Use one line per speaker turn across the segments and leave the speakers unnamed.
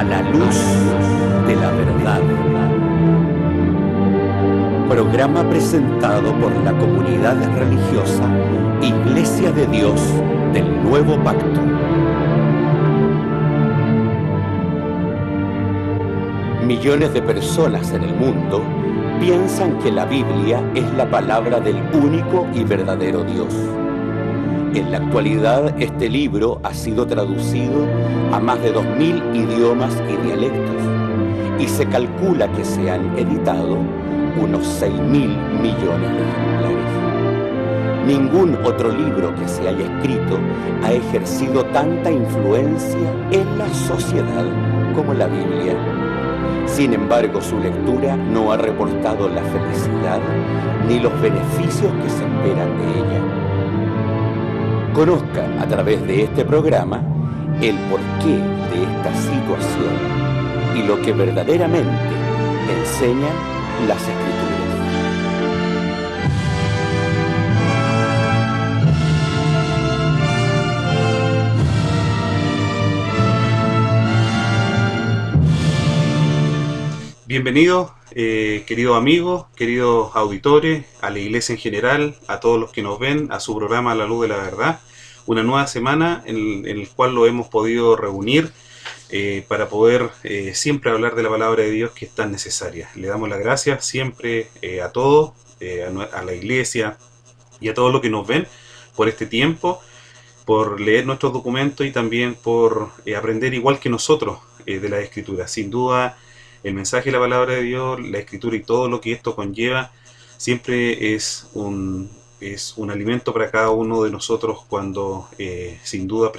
A la luz de la verdad. Programa presentado por la comunidad religiosa Iglesia de Dios del Nuevo Pacto. Millones de personas en el mundo piensan que la Biblia es la palabra del único y verdadero Dios. En la actualidad, este libro ha sido traducido a más de 2000 idiomas y dialectos, y se calcula que se han editado unos 6.000 millones de ejemplares. Ningún otro libro que se haya escrito ha ejercido tanta influencia en la sociedad como la Biblia. Sin embargo, su lectura no ha reportado la felicidad ni los beneficios que se esperan de ella. Conozca a través de este programa el porqué de esta situación y lo que verdaderamente enseñan las Escrituras.
Bienvenidos, queridos amigos, queridos auditores, a la iglesia en general, a todos los que nos ven, a su programa A la Luz de la Verdad. Una nueva semana en el cual lo hemos podido reunir para poder siempre hablar de la palabra de Dios, que es tan necesaria. Le damos las gracias siempre a todos, a la iglesia y a todos los que nos ven por este tiempo, por leer nuestros documentos y también por aprender igual que nosotros de la Escritura. Sin duda, el mensaje de la palabra de Dios, la Escritura y todo lo que esto conlleva, siempre es un alimento para cada uno de nosotros cuando sin duda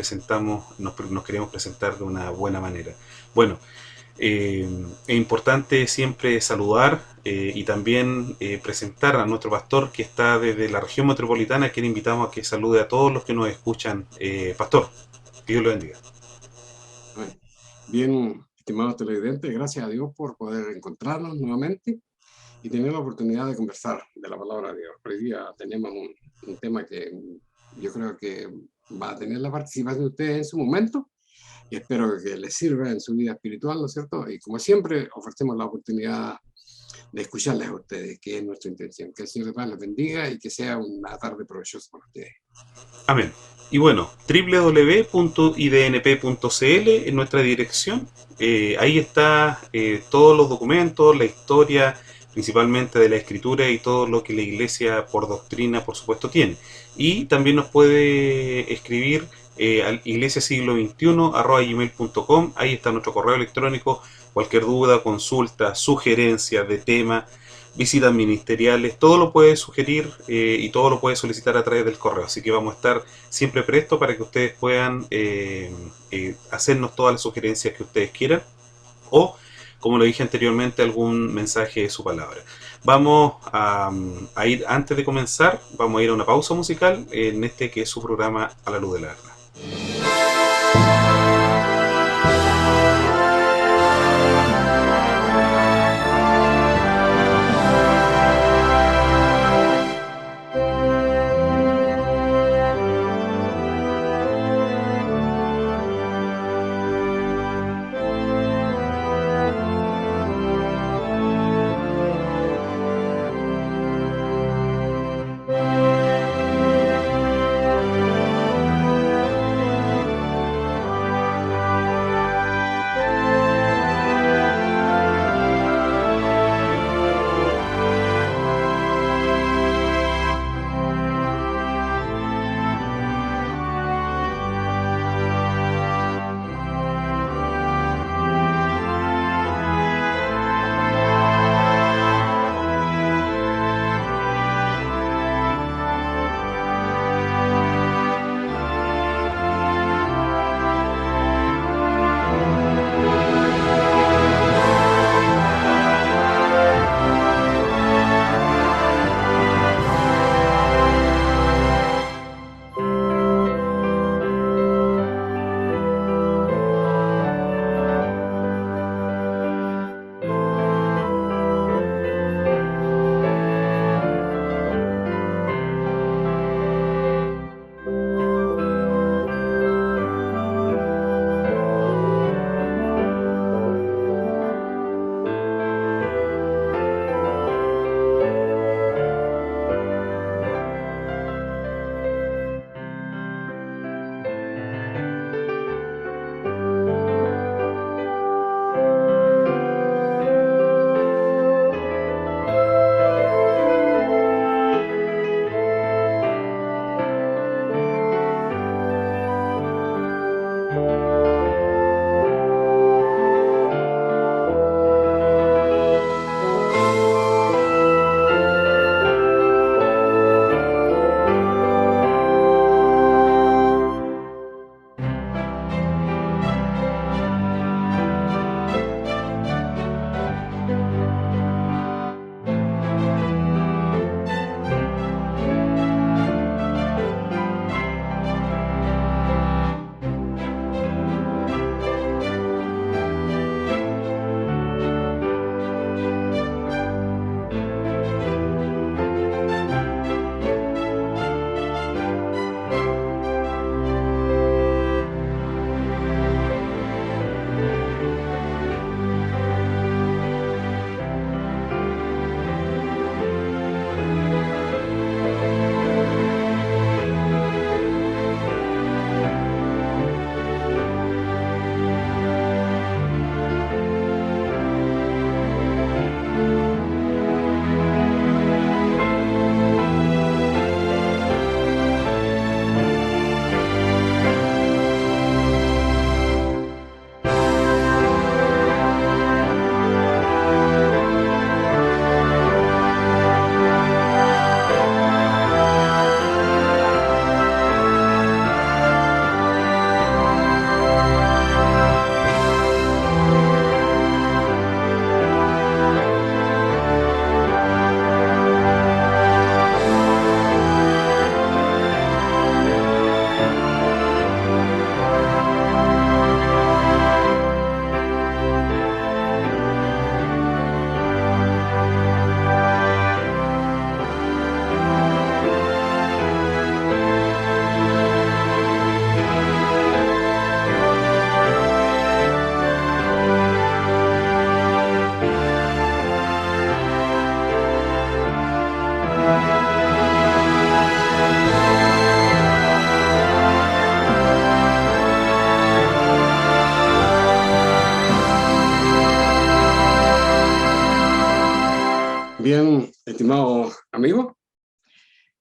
nos queremos presentar de una buena manera. Bueno, es importante siempre saludar y también presentar a nuestro pastor que está desde la región metropolitana, que le invitamos a que salude a todos los que nos escuchan. Pastor, que Dios lo bendiga.
Bien, estimados televidentes, gracias a Dios por poder encontrarnos nuevamente y tener la oportunidad de conversar de la palabra de Dios. Hoy día tenemos un tema que yo creo que va a tener la participación de ustedes en su momento y espero que les sirva en su vida espiritual, ¿no es cierto? Y como siempre, ofrecemos la oportunidad de escucharles a ustedes, que es nuestra intención. Que el Señor de paz les bendiga y que sea una tarde provechosa para ustedes.
Amén. Y bueno, www.idnp.cl es nuestra dirección. Ahí está todos los documentos, la historia, principalmente de la Escritura y todo lo que la Iglesia por doctrina, por supuesto, tiene. Y también nos puede escribir al iglesiasiglo21@gmail.com. Ahí está nuestro correo electrónico. Cualquier duda, consulta, sugerencia de tema, visitas ministeriales, todo lo puede sugerir y todo lo puede solicitar a través del correo. Así que vamos a estar siempre prestos para que ustedes puedan hacernos todas las sugerencias que ustedes quieran o, como lo dije anteriormente, algún mensaje de su palabra. Vamos a ir, antes de comenzar, vamos a ir a una pausa musical en este que es su programa A la Luz de la Verdad.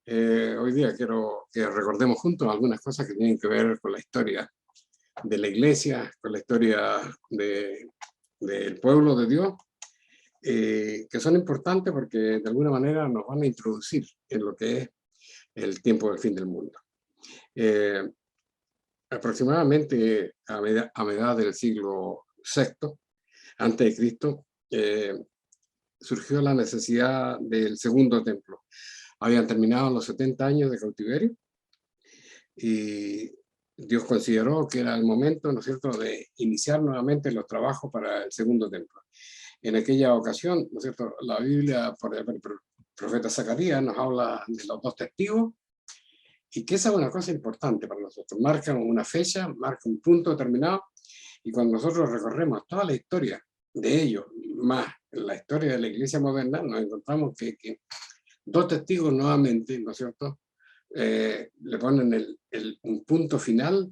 Hoy día quiero que recordemos juntos algunas cosas que tienen que ver con la historia de la iglesia, con la historia del pueblo de Dios, que son importantes porque de alguna manera nos van a introducir en lo que es el tiempo del fin del mundo. Eh, Aproximadamente a mediados del siglo VI antes de Cristo, surgió la necesidad del segundo templo. Habían terminado los 70 años de cautiverio y Dios consideró que era el momento, ¿no es cierto?, de iniciar nuevamente los trabajos para el segundo templo. En aquella ocasión, ¿no es cierto?, la Biblia, por el profeta Zacarías, nos habla de los dos testigos, y que esa es una cosa importante para nosotros. Marcan una fecha, marcan un punto determinado, y cuando nosotros recorremos toda la historia de ellos, más la historia de la iglesia moderna, nos encontramos que dos testigos nuevamente, ¿no es cierto?, le ponen un punto final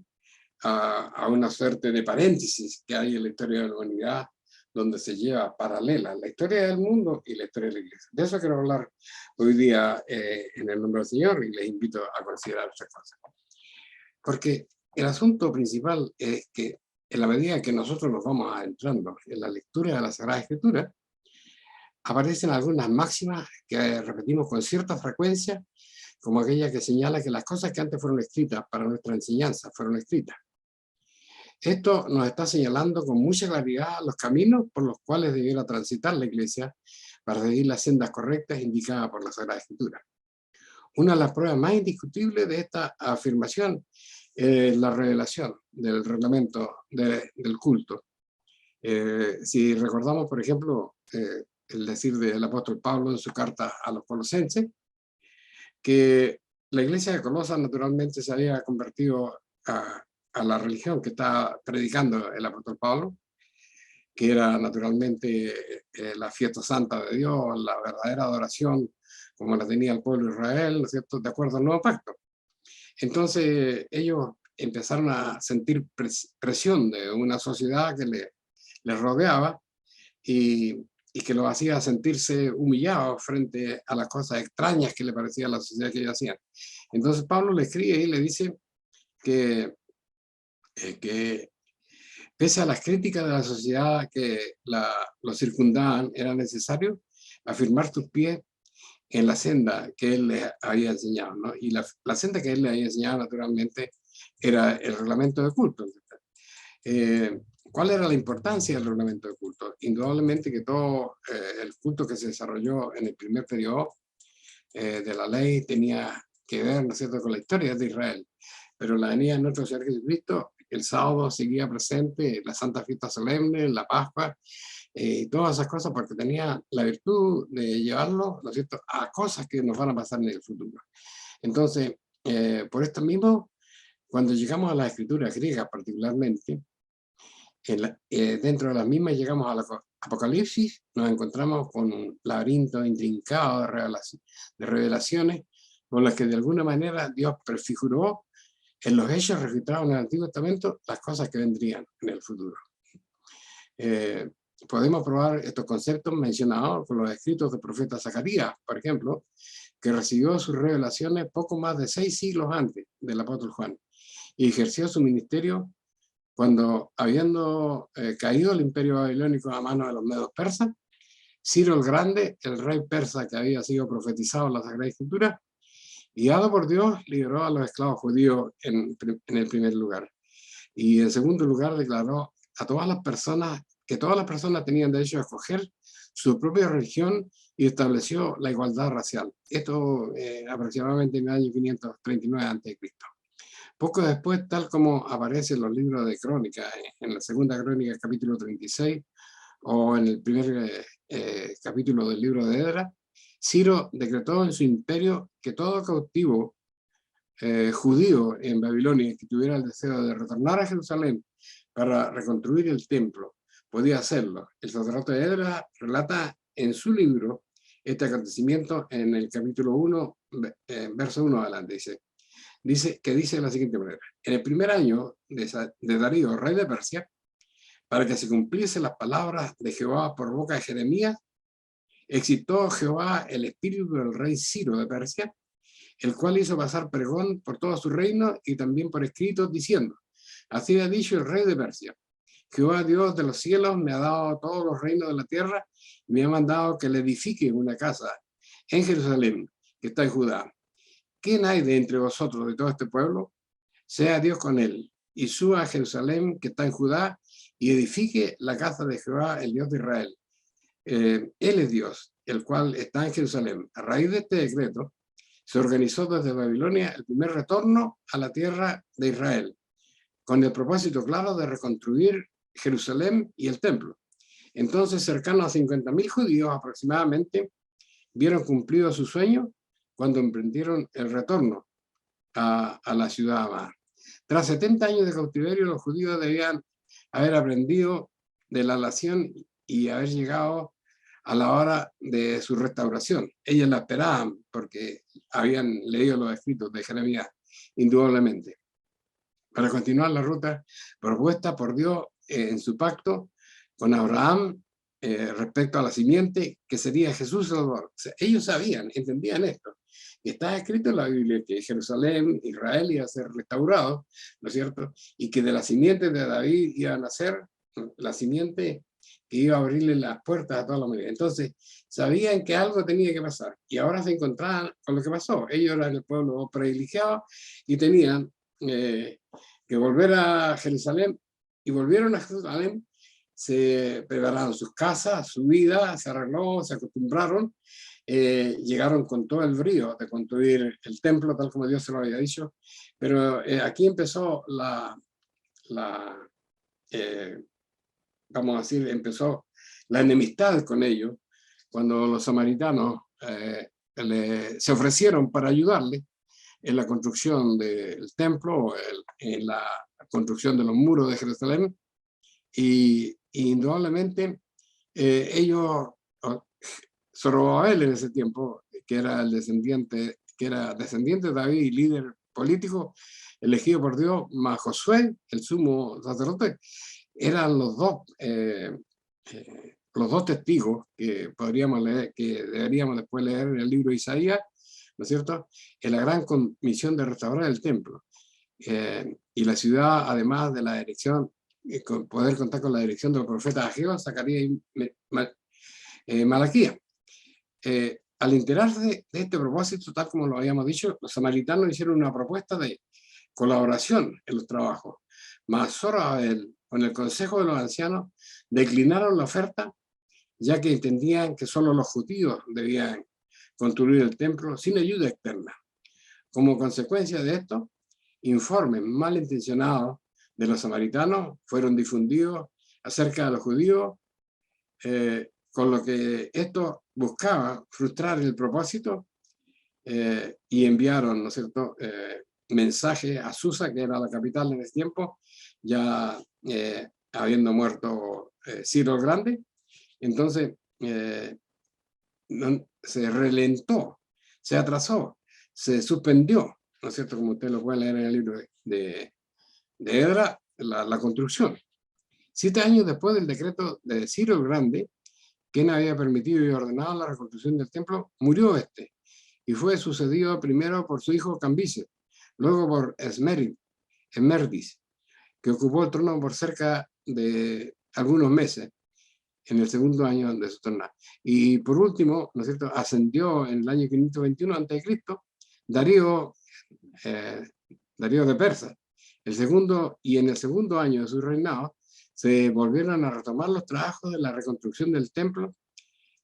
a una suerte de paréntesis que hay en la historia de la humanidad, donde se lleva paralela la historia del mundo y la historia de la iglesia. De eso quiero hablar hoy día en el nombre del Señor, y les invito a considerar estas cosas. Porque el asunto principal es que en la medida que nosotros nos vamos adentrando en la lectura de la Sagrada Escritura, aparecen algunas máximas que repetimos con cierta frecuencia, como aquella que señala que las cosas que antes fueron escritas para nuestra enseñanza fueron escritas. Esto nos está señalando con mucha claridad los caminos por los cuales debiera transitar la Iglesia para seguir las sendas correctas indicadas por la Sagrada Escritura. Una de las pruebas más indiscutibles de esta afirmación es la revelación del reglamento del culto. Si recordamos, por ejemplo, el decir del apóstol Pablo en su carta a los colosenses, que la iglesia de Colosas naturalmente se había convertido a la religión que está predicando el apóstol Pablo, que era naturalmente la fiesta santa de Dios, la verdadera adoración como la tenía el pueblo de Israel, ¿no es cierto?, de acuerdo al nuevo pacto. Entonces ellos empezaron a sentir presión de una sociedad que les rodeaba y que los hacía sentirse humillados frente a las cosas extrañas que le parecía a la sociedad que ellos hacían. Entonces Pablo le escribe y le dice que pese a las críticas de la sociedad que lo circundaban, era necesario afirmar tus pies en la senda que él les había enseñado, ¿no? Y la senda que él les había enseñado naturalmente era el reglamento de culto. ¿Cuál era la importancia del reglamento de culto? Indudablemente que todo el culto que se desarrolló en el primer periodo de la ley tenía que ver, ¿no es cierto?, con la historia de Israel. Pero la venida de nuestro Señor Jesucristo, el sábado seguía presente, la Santa Fiesta Solemne, la Pascua, y todas esas cosas, porque tenía la virtud de llevarlo, ¿no es cierto?, a cosas que nos van a pasar en el futuro. Entonces, por esto mismo, cuando llegamos a la escritura griega particularmente, dentro de las mismas llegamos a la Apocalipsis, nos encontramos con un laberinto intrincado de revelaciones con las que de alguna manera Dios prefiguró en los hechos registrados en el Antiguo Testamento las cosas que vendrían en el futuro. Podemos probar estos conceptos mencionados con los escritos del profeta Zacarías, por ejemplo, que recibió sus revelaciones poco más de 6 siglos antes del apóstol Juan y ejerció su ministerio cuando, habiendo caído el imperio babilónico a manos de los medos persas, Ciro el Grande, el rey persa que había sido profetizado en la Sagrada Escritura, guiado por Dios, liberó a los esclavos judíos en el primer lugar. Y en segundo lugar declaró a todas las personas que todas las personas tenían derecho a escoger su propia religión y estableció la igualdad racial. Esto aproximadamente en el año 539 a.C. Poco después, tal como aparece en los libros de Crónica, en la segunda Crónica, capítulo 36, o en el primer capítulo del libro de Edra, Ciro decretó en su imperio que todo cautivo judío en Babilonia que tuviera el deseo de retornar a Jerusalén para reconstruir el templo podía hacerlo. El sacerdote de Edra relata en su libro este acontecimiento en el capítulo 1, verso 1 adelante. Dice de la siguiente manera: en el primer año de Darío, rey de Persia, para que se cumpliesen las palabras de Jehová por boca de Jeremías, excitó Jehová el espíritu del rey Ciro de Persia, el cual hizo pasar pregón por todo su reino y también por escrito, diciendo: así ha dicho el rey de Persia: Jehová Dios de los cielos me ha dado todos los reinos de la tierra y me ha mandado que le edifique una casa en Jerusalén, que está en Judá. ¿Quién hay de entre vosotros, de todo este pueblo? Sea Dios con él, y suba a Jerusalén, que está en Judá, y edifique la casa de Jehová, el Dios de Israel. Él es Dios, el cual está en Jerusalén. A raíz de este decreto, se organizó desde Babilonia el primer retorno a la tierra de Israel, con el propósito claro de reconstruir Jerusalén y el templo. Entonces, cercanos a 50.000 judíos aproximadamente vieron cumplido su sueño cuando emprendieron el retorno a la ciudad amada. Tras 70 años de cautiverio, los judíos debían haber aprendido de la nación y haber llegado a la hora de su restauración. Ellos la esperaban porque habían leído los escritos de Jeremías, indudablemente, para continuar la ruta propuesta por Dios en su pacto con Abraham respecto a la simiente que sería Jesús Salvador. O sea, ellos sabían, entendían esto. Y está escrito en la Biblia que Jerusalén, Israel iba a ser restaurado, ¿no es cierto? Y que de la simiente de David iba a nacer la simiente que iba a abrirle las puertas a toda la humanidad. Entonces, sabían que algo tenía que pasar. Y ahora se encontraban con lo que pasó. Ellos eran el pueblo privilegiado y tenían que volver a Jerusalén. Y volvieron a Jerusalén, se prepararon sus casas, su vida, se arregló, se acostumbraron. Llegaron con todo el brío de construir el templo tal como Dios se lo había dicho, pero aquí empezó vamos a decir, empezó la enemistad con ellos, cuando los samaritanos se ofrecieron para ayudarle en la construcción del templo, en la construcción de los muros de Jerusalén, y indudablemente ellos... Zorobabel en ese tiempo, que era descendiente de David y líder político elegido por Dios, más Josué, el sumo sacerdote, eran los dos testigos que podríamos leer, que deberíamos después leer en el libro de Isaías, ¿no es cierto?, en la gran comisión de restaurar el templo. Y la ciudad, además de la dirección, poder contar con la dirección de los profetas Ageo, Zacarías y Malaquías. Al enterarse de este propósito, tal como lo habíamos dicho, los samaritanos hicieron una propuesta de colaboración en los trabajos. Mas Zorobabel, con el consejo de los ancianos, declinaron la oferta, ya que entendían que solo los judíos debían construir el templo sin ayuda externa. Como consecuencia de esto, informes malintencionados de los samaritanos fueron difundidos acerca de los judíos, con lo que esto buscaba frustrar el propósito, y enviaron, ¿no es cierto?, mensaje a Susa, que era la capital en ese tiempo, ya habiendo muerto Ciro el Grande. Entonces se relentó, se atrasó, se suspendió, ¿no es cierto?, como usted lo puede leer en el libro de Edra, la construcción. 7 años después del decreto de Ciro el Grande, quien había permitido y ordenado la reconstrucción del templo, murió este, y fue sucedido primero por su hijo Cambises, luego por Esmerdis, que ocupó el trono por cerca de algunos meses, en el segundo año de su tornado. Y por último, ¿no es cierto?, ascendió en el año 521 a.C. Darío de Persia. En el segundo año de su reinado, se volvieron a retomar los trabajos de la reconstrucción del templo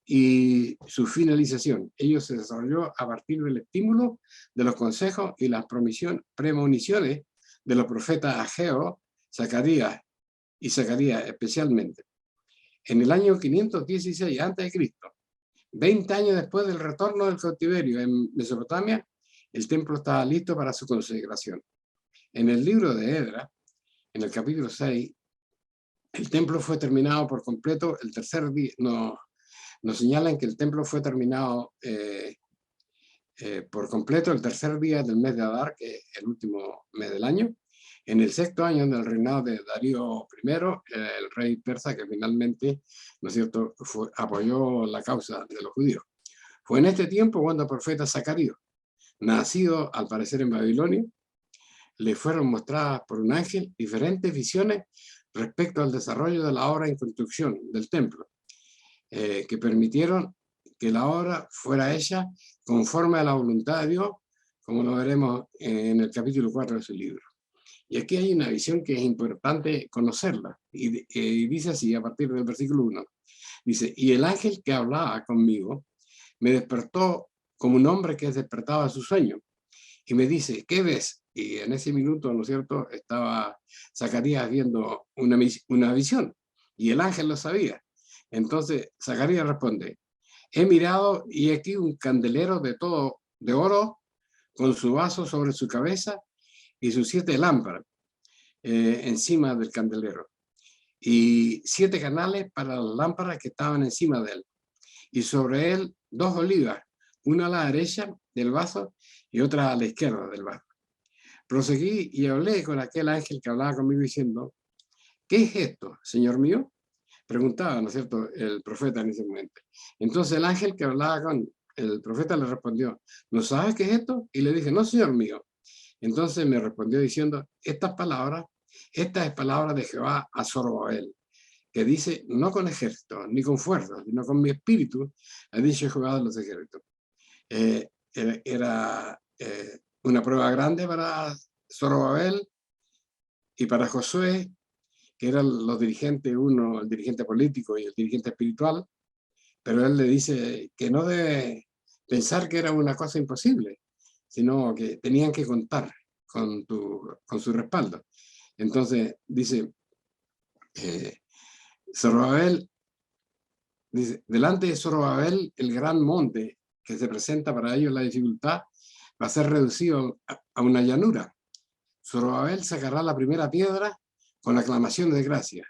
y su finalización. Ello se desarrolló a partir del estímulo de los consejos y las premoniciones de los profetas Ageo, Zacarías especialmente. En el año 516 a.C., 20 años después del retorno del cautiverio en Mesopotamia, el templo estaba listo para su consagración. En el libro de Edra, en el capítulo 6, el templo fue terminado por completo el tercer día. Nos señalan que el templo fue terminado por completo el tercer día del mes de Adar, que es el último mes del año, en el 6º año del reinado de Darío I, el rey persa, que finalmente, ¿no es cierto?, apoyó la causa de los judíos. Fue en este tiempo cuando el profeta Zacarías nacido al parecer en Babilonia, le fueron mostradas por un ángel diferentes visiones respecto al desarrollo de la obra en construcción del templo, que permitieron que la obra fuera hecha conforme a la voluntad de Dios, como lo veremos en el capítulo 4 de su libro. Y aquí hay una visión que es importante conocerla, y dice así a partir del versículo 1. Dice, y el ángel que hablaba conmigo me despertó como un hombre que es despertado de su sueño, y me dice, ¿qué ves? Y en ese minuto, ¿no es cierto?, estaba Zacarías viendo una visión, y el ángel lo sabía. Entonces Zacarías responde, he mirado y aquí un candelero de oro con su vaso sobre su cabeza y sus 7 lámparas encima del candelero, y 7 canales para las lámparas que estaban encima de él, y sobre él 2 olivas, una a la derecha del vaso y otra a la izquierda del vaso. Proseguí y hablé con aquel ángel que hablaba conmigo diciendo, ¿qué es esto, Señor mío? Preguntaba, ¿no es cierto?, el profeta en ese momento. Entonces el ángel que hablaba con el profeta le respondió, ¿no sabes qué es esto? Y le dije, no, Señor mío. Entonces me respondió diciendo, esta es palabra de Jehová a Zorobabel, que dice, no con ejército, ni con fuerza, sino con mi espíritu, ha dicho Jehová de los ejércitos. Era una prueba grande para Zorobabel y para Josué, que eran los dirigentes, uno el dirigente político y el dirigente espiritual, pero él le dice que no debe pensar que era una cosa imposible, sino que tenían que contar con su respaldo. Entonces dice, Zorobabel, dice, delante de Zorobabel, el gran monte que se presenta para ellos la dificultad va a ser reducido a una llanura. Zorobabel sacará la primera piedra con aclamación de gracia.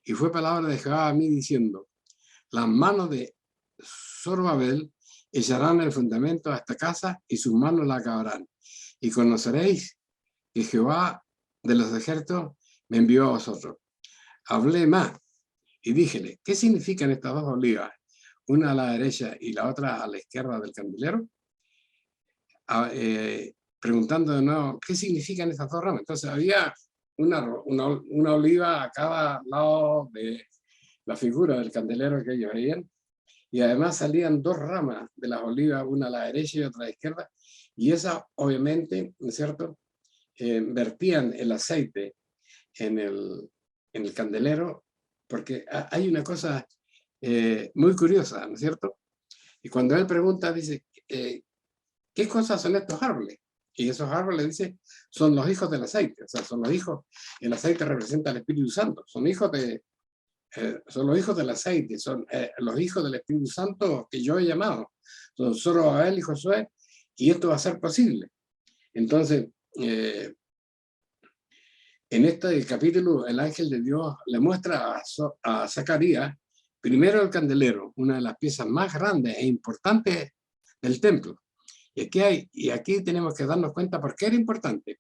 Y fue palabra de Jehová a mí diciendo, las manos de Zorobabel echarán el fundamento a esta casa y sus manos la acabarán. Y conoceréis que Jehová de los ejércitos me envió a vosotros. Hablé más y díjele, ¿qué significan estas 2 olivas? Una a la derecha y la otra a la izquierda del candelero. Preguntando de nuevo, ¿qué significan estas 2 ramas? Entonces había una oliva a cada lado de la figura del candelero que ellos veían, y además salían 2 ramas de las olivas, una a la derecha y otra a la izquierda, y esas obviamente, ¿no es cierto?, vertían el aceite en el candelero, porque hay una cosa muy curiosa, ¿no es cierto? Y cuando él pregunta, dice, ¿qué cosas son estos árboles? Y esos árboles, dice, son los hijos del aceite, o sea, son los hijos, el aceite representa al Espíritu Santo, son los hijos del aceite, son los hijos del Espíritu Santo que yo he llamado, son Zorobabel y Josué, y esto va a ser posible. Entonces, en este capítulo, el ángel de Dios le muestra a Zacarías, primero el candelero, una de las piezas más grandes e importantes del templo. Y aquí tenemos que darnos cuenta por qué era importante.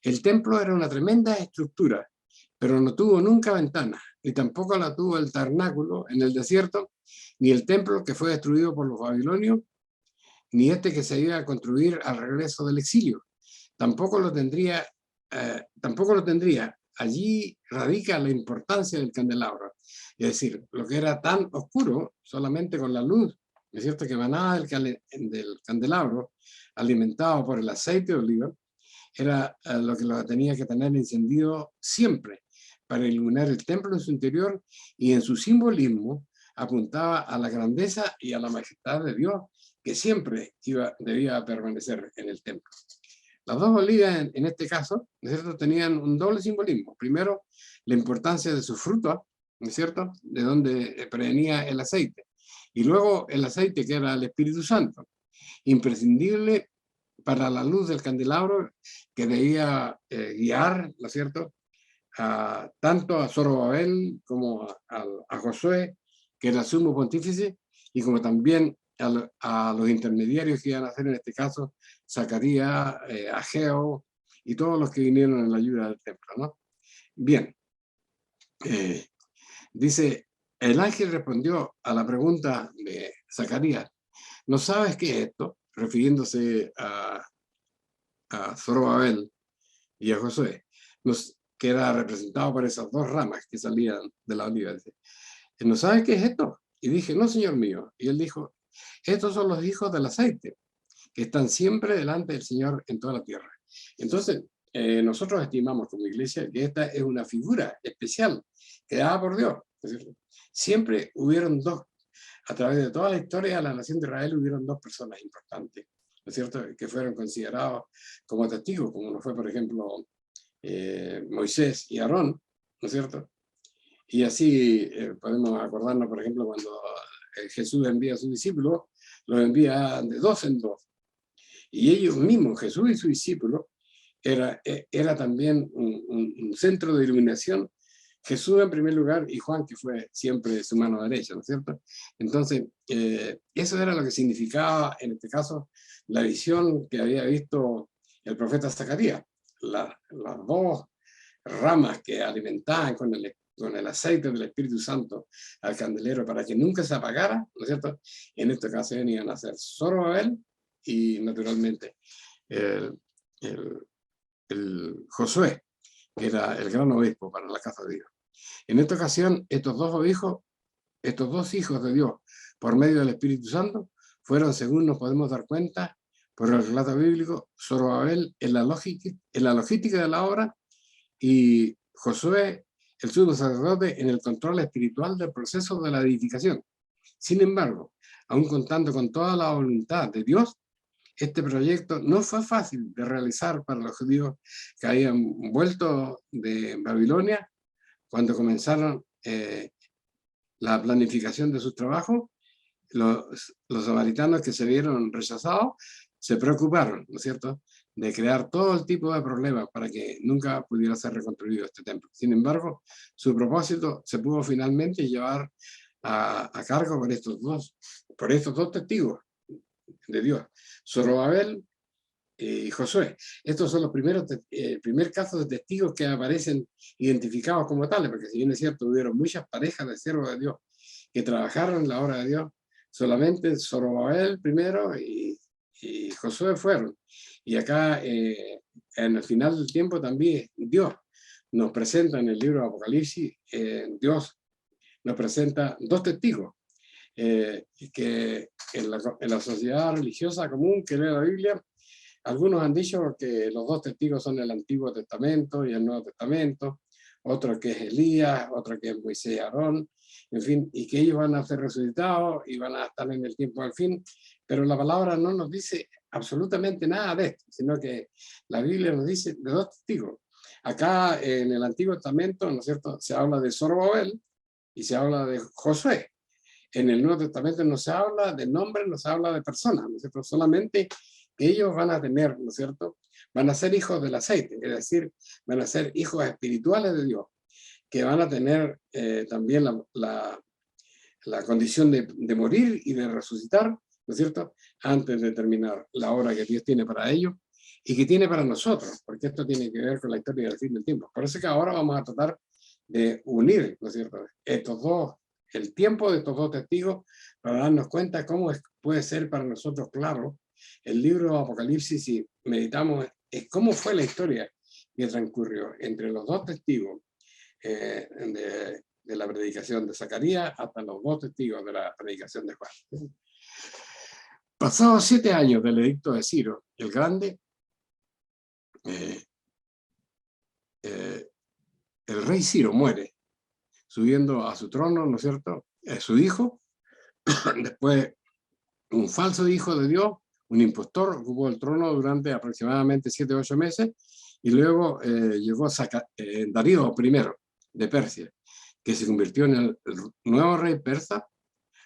El templo era una tremenda estructura, pero no tuvo nunca ventanas, y tampoco la tuvo el tabernáculo en el desierto, ni el templo que fue destruido por los babilonios, ni este que se iba a construir al regreso del exilio. Tampoco lo tendría. Allí radica la importancia del candelabro. Es decir, lo que era tan oscuro, solamente con la luz, es cierto, que emanaba del candelabro, alimentado por el aceite de oliva, era lo que lo tenía que tener encendido siempre para iluminar el templo en su interior, y en su simbolismo apuntaba a la grandeza y a la majestad de Dios, que siempre debía permanecer en el templo. Las 2 olivas, en este caso, ¿no es cierto?, tenían un doble simbolismo. Primero, la importancia de su fruto, ¿no es cierto?, de donde provenía el aceite. Y luego el aceite, que era el Espíritu Santo, imprescindible para la luz del candelabro, que debía guiar, ¿no es cierto?, tanto a Zorobabel como a Josué, que era sumo pontífice, y como también a los intermediarios que iban a hacer en este caso Zacarías, Ageo y todos los que vinieron en la ayuda del templo, ¿no? Bien, dice, el ángel respondió a la pregunta de Zacarías, ¿no sabes qué es esto? refiriéndose a Zorobabel y a Josué, que era representado por esas dos ramas que salían de la oliva. Dice, ¿no sabes qué es esto? Y dije, no, señor mío. Y él dijo, estos son los hijos del aceite, que están siempre delante del Señor en toda la tierra. Entonces, nosotros estimamos como iglesia que esta es una figura especial creada por Dios. ¿No es cierto? Siempre hubieron dos, a través de toda la historia de la nación de Israel, hubieron dos personas importantes, ¿no es cierto?, que fueron considerados como testigos, como lo fue, por ejemplo, Moisés y Aarón, ¿no es cierto? Y así podemos acordarnos, por ejemplo, cuando Jesús envía a sus discípulos, los envía de dos en dos. Y ellos mismos, Jesús y sus discípulos, era también un centro de iluminación. Jesús en primer lugar y Juan, que fue siempre su mano derecha, ¿no es cierto? Entonces, eso era lo que significaba, en este caso, la visión que había visto el profeta Zacarías. Las dos ramas que alimentaban con el aceite del Espíritu Santo al candelero para que nunca se apagara, ¿no es cierto? En este caso iban a ser Zorobabel y naturalmente el Josué, que era el gran obispo para la casa de Dios. En esta ocasión, estos dos hijos de Dios, por medio del Espíritu Santo, fueron, según nos podemos dar cuenta, por el relato bíblico, Zorobabel en la logística de la obra y Josué, el sumo sacerdote, en el control espiritual del proceso de la edificación. Sin embargo, aun contando con toda la voluntad de Dios, este proyecto no fue fácil de realizar para los judíos que habían vuelto de Babilonia cuando comenzaron la planificación de sus trabajos. Los samaritanos que se vieron rechazados se preocuparon, ¿no es cierto?, de crear todo el tipo de problemas para que nunca pudiera ser reconstruido este templo. Sin embargo, su propósito se pudo finalmente llevar a cargo por estos dos testigos de Dios, Zorobabel y Josué. Estos son los primer caso de testigos que aparecen identificados como tales, porque si bien es cierto, hubieron muchas parejas de siervos de Dios que trabajaron en la obra de Dios, solamente Zorobabel primero y Josué fueron. Y acá, en el final del tiempo, también Dios nos presenta en el libro de Apocalipsis, Dios nos presenta dos testigos, que en la sociedad religiosa común que lee la Biblia, algunos han dicho que los dos testigos son el Antiguo Testamento y el Nuevo Testamento, otro que es Elías, otro que es Moisés y Aarón, en fin, y que ellos van a ser resucitados y van a estar en el tiempo del fin, pero la palabra no nos dice absolutamente nada de esto, sino que la Biblia nos dice de dos testigos. Acá en el Antiguo Testamento, ¿no es cierto?, se habla de Zorobabel y se habla de Josué. En el Nuevo Testamento no se habla de nombres, no se habla de personas, ¿no es cierto?, solamente ellos van a tener, ¿no es cierto?, van a ser hijos del aceite, es decir, van a ser hijos espirituales de Dios, que van a tener también la condición de morir y de resucitar, ¿no es cierto?, antes de terminar la obra que Dios tiene para ellos y que tiene para nosotros, porque esto tiene que ver con la historia del fin del tiempo. Por eso que ahora vamos a tratar de unir, ¿no es cierto?, el tiempo de estos dos testigos para darnos cuenta cómo puede ser para nosotros claro el libro de Apocalipsis si meditamos cómo fue la historia que transcurrió entre los dos testigos de la predicación de Zacarías hasta los dos testigos de la predicación de Juan. Pasados 7 años del edicto de Ciro el Grande, el rey Ciro muere, subiendo a su trono, ¿no es cierto?, su hijo. Después, un falso hijo de Dios, un impostor, ocupó el trono durante aproximadamente 7 o 8 meses, y luego llegó Darío I de Persia, que se convirtió en el nuevo rey persa.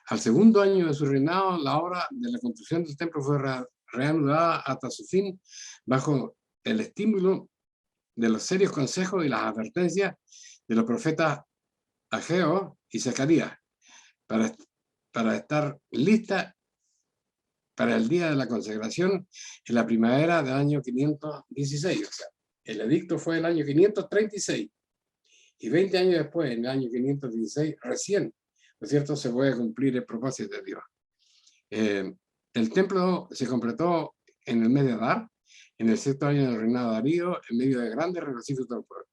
Al segundo año de su reinado, la obra de la construcción del templo fue reanudada hasta su fin, bajo el estímulo de los serios consejos y las advertencias de los profetas Ageo y Zacarías, para estar lista para el día de la consagración en la primavera del año 516. O sea, el edicto fue el año 536. Y 20 años después, en el año 516, recién, ¿no es cierto?, se puede cumplir el propósito de Dios. el templo se completó en el mes de Adar, en el 6º año del reinado de Darío, en medio de grandes regocijos del pueblo.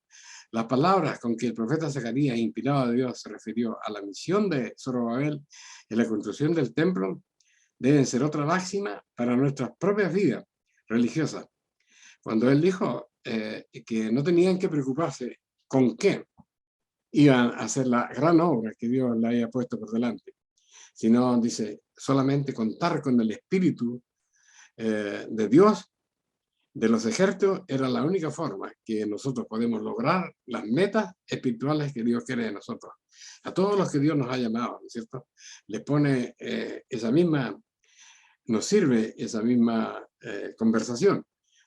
Las palabras con que el profeta Zacarías, inspirado de Dios, se refirió a la misión de Zorobabel en la construcción del templo deben ser otra máxima para nuestras propias vidas religiosas. Cuando él dijo que no tenían que preocuparse con qué iban a hacer la gran obra que Dios le había puesto por delante, sino, dice, solamente contar con el Espíritu de Dios, de los ejércitos, era la única forma que nosotros podemos lograr las metas espirituales que Dios quiere de nosotros. A todos los que Dios nos ha llamado, ¿no es cierto? Les pone nos sirve esa misma conversación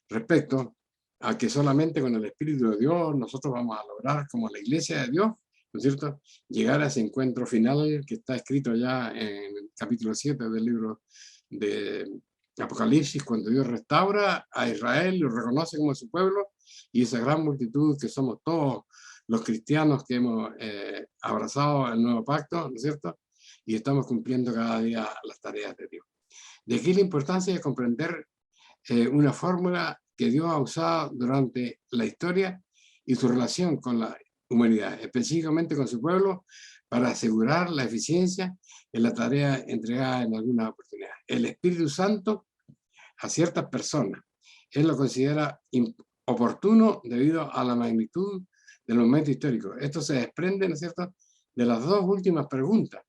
respecto a que solamente con el Espíritu de Dios nosotros vamos a lograr, como la Iglesia de Dios, ¿no es cierto?, llegar a ese encuentro final que está escrito ya en el capítulo 7 del libro de Apocalipsis, cuando Dios restaura a Israel, lo reconoce como su pueblo, y esa gran multitud que somos todos los cristianos que hemos abrazado el nuevo pacto, ¿no es cierto?, y estamos cumpliendo cada día las tareas de Dios. De aquí la importancia de comprender una fórmula que Dios ha usado durante la historia y su relación con la humanidad, específicamente con su pueblo, para asegurar la eficiencia en la tarea entregada en algunas oportunidades. El Espíritu Santo a ciertas personas, él lo considera oportuno debido a la magnitud del momento histórico. Esto se desprende, ¿no es cierto?, de las dos últimas preguntas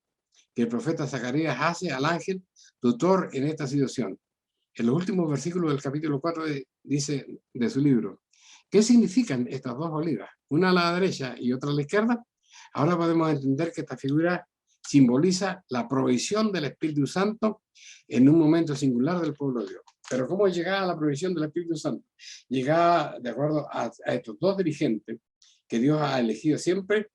que el profeta Zacarías hace al ángel tutor en esta situación. En los últimos versículos del capítulo 4 dice de su libro, ¿qué significan estas dos olivas? Una a la derecha y otra a la izquierda. Ahora podemos entender que esta figura simboliza la provisión del Espíritu Santo en un momento singular del pueblo de Dios. Pero ¿cómo llegaba a la provisión del Espíritu Santo? Llegaba de acuerdo a estos dos dirigentes que Dios ha elegido siempre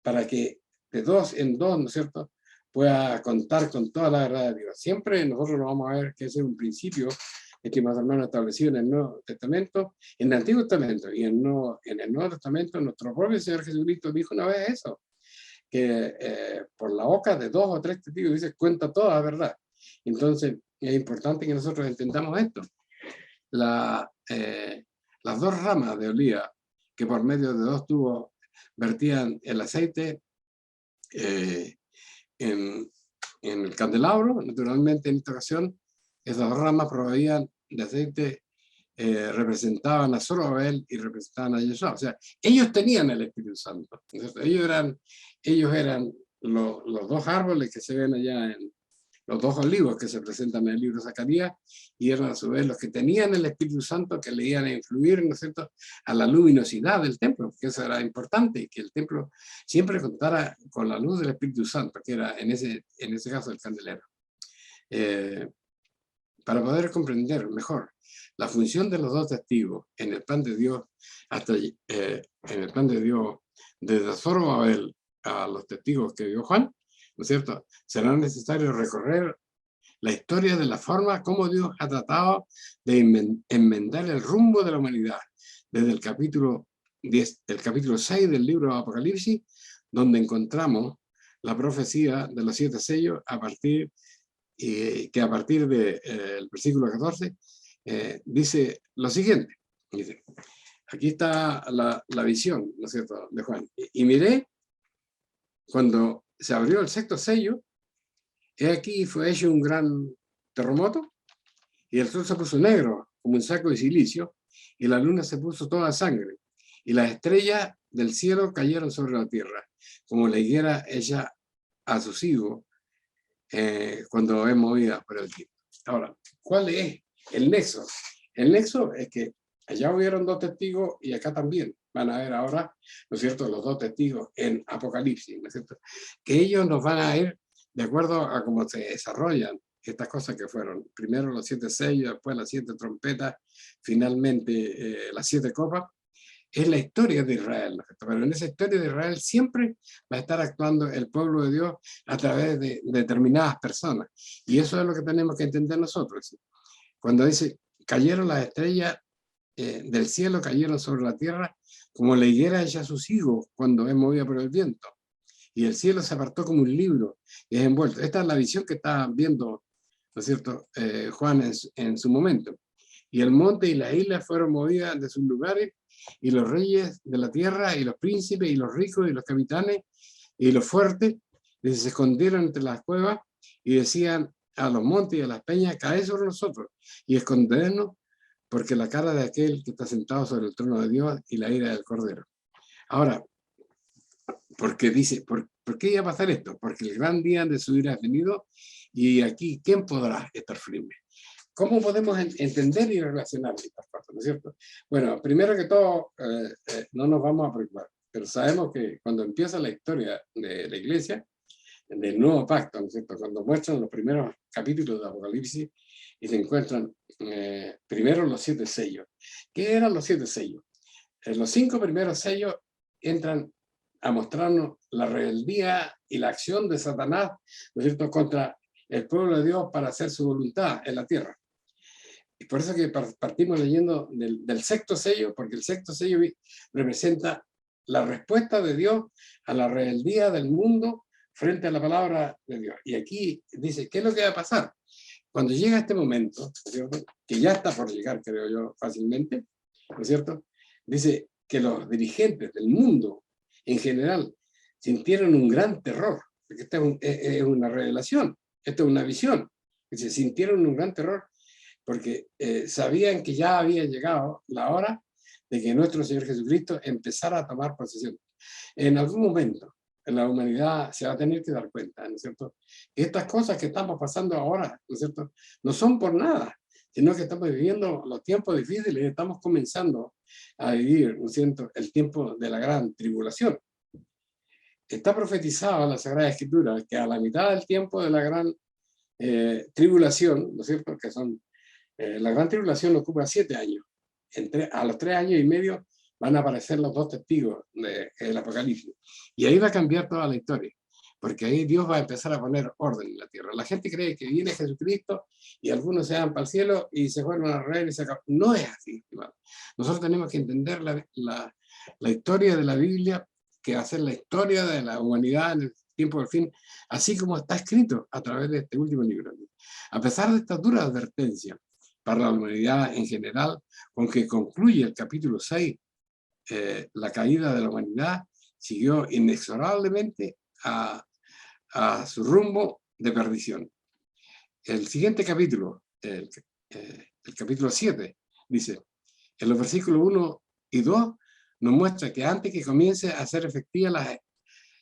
para que de dos en dos, ¿no es cierto?, pueda contar con toda la verdad de Dios. Siempre nosotros lo vamos a ver que ese es un principio, estimados hermanos, establecido en el Nuevo Testamento, en el Antiguo Testamento y en el Nuevo Testamento, nuestro propio Señor Jesucristo dijo una vez eso, que por la boca de 2 o 3 testigos, dice, cuenta toda la verdad. Entonces, es importante que nosotros entendamos esto. Las dos ramas de oliva, que por medio de 2 tubos vertían el aceite, en el candelabro, naturalmente en esta ocasión, esas dos ramas proveían de aceite, representaban a Zorobabel y representaban a Yeshua. O sea, ellos tenían el Espíritu Santo. Ellos eran los dos árboles que se ven allá en los 2 olivos que se presentan en el libro de Zacarías, y eran a su vez los que tenían el Espíritu Santo que le iban a influir, ¿no es cierto?, a la luminosidad del templo, porque eso era importante, que el templo siempre contara con la luz del Espíritu Santo, que era en ese caso el candelero. Para poder comprender mejor la función de los 2 testigos en el plan de Dios, en el plan de Dios, desde Zorobabel a los testigos que dio Juan, ¿no es cierto?, será necesario recorrer la historia de la forma como Dios ha tratado de enmendar el rumbo de la humanidad, desde el capítulo 6 del libro de Apocalipsis, donde encontramos la profecía de los 7 sellos, a partir del versículo 14, dice lo siguiente. Dice, aquí está la visión, ¿no es cierto?, de Juan. Y miré, cuando se abrió el 6º sello, he aquí fue hecho un gran terremoto, y el sol se puso negro como un saco de silicio, y la luna se puso toda sangre, y las estrellas del cielo cayeron sobre la tierra, como la higuera hecha a sus higos cuando es movida por el viento. Ahora, ¿cuál es el nexo? El nexo es que allá hubieron 2 testigos y acá también van a ver ahora, ¿no es cierto?, los 2 testigos en Apocalipsis, ¿no es cierto?, que ellos nos van a ir de acuerdo a cómo se desarrollan estas cosas que fueron, primero los 7 sellos, después las 7 trompetas, finalmente las 7 copas. Es la historia de Israel, ¿no? Pero en esa historia de Israel siempre va a estar actuando el pueblo de Dios a través de determinadas personas. Y eso es lo que tenemos que entender nosotros. Cuando dice, cayeron las estrellas del cielo, cayeron sobre la tierra, como la higuera echa sus higos cuando es movida por el viento. Y el cielo se apartó como un libro y es envuelto. Esta es la visión que está viendo ¿no es cierto?, Juan en su momento. Y el monte y las islas fueron movidas de sus lugares, y los reyes de la tierra, y los príncipes, y los ricos, y los capitanes, y los fuertes, se escondieron entre las cuevas, y decían a los montes y a las peñas: caed sobre nosotros, y escondernos, porque la cara de aquel que está sentado sobre el trono de Dios y la ira del Cordero. Ahora, porque dice, ¿por qué iba a pasar esto? Porque el gran día de su ira ha venido, y aquí, ¿quién podrá estar firme? ¿Cómo podemos entender y relacionar estas cosas, no es cierto? Bueno, primero que todo, no nos vamos a preocupar, pero sabemos que cuando empieza la historia de la iglesia, del nuevo pacto, ¿no es cierto?, cuando muestran los primeros capítulos de Apocalipsis y se encuentran primero los 7 sellos. ¿Qué eran los 7 sellos? Los 5 primeros sellos entran a mostrarnos la rebeldía y la acción de Satanás, ¿no es cierto?, contra el pueblo de Dios para hacer su voluntad en la tierra. Y por eso que partimos leyendo del sexto sello, porque el sexto sello representa la respuesta de Dios a la rebeldía del mundo frente a la palabra de Dios. Y aquí dice, ¿qué es lo que va a pasar? Cuando llega este momento, ¿no es cierto?, que ya está por llegar, creo yo, fácilmente, ¿no es cierto?, dice que los dirigentes del mundo en general sintieron un gran terror, porque esta es una revelación, esto es una visión, dice, sintieron un gran terror porque sabían que ya había llegado la hora de que nuestro Señor Jesucristo empezara a tomar posesión. En algún momento la humanidad se va a tener que dar cuenta, ¿no es cierto?, que estas cosas que estamos pasando ahora, ¿no es cierto?, no son por nada, sino que estamos viviendo los tiempos difíciles y estamos comenzando a vivir, ¿no es cierto?, el tiempo de la gran tribulación. Está profetizado en la Sagrada Escritura que a la mitad del tiempo de la gran tribulación, ¿no es cierto?, que son la gran tribulación ocupa 7 años. A los 3 años y medio van a aparecer los 2 testigos del Apocalipsis. Y ahí va a cambiar toda la historia, porque ahí Dios va a empezar a poner orden en la tierra. La gente cree que viene Jesucristo y algunos se van para el cielo y se vuelven a reír y se acaban. No es así, estimado. Nosotros tenemos que entender la historia de la Biblia, que va a ser la historia de la humanidad en el tiempo del fin, así como está escrito a través de este último libro. A pesar de esta dura advertencia para la humanidad en general, con que concluye el capítulo 6, la caída de la humanidad siguió inexorablemente a su rumbo de perdición. El siguiente capítulo, el capítulo 7, dice, en los versículos 1 y 2, nos muestra que antes que comience a ser efectivas las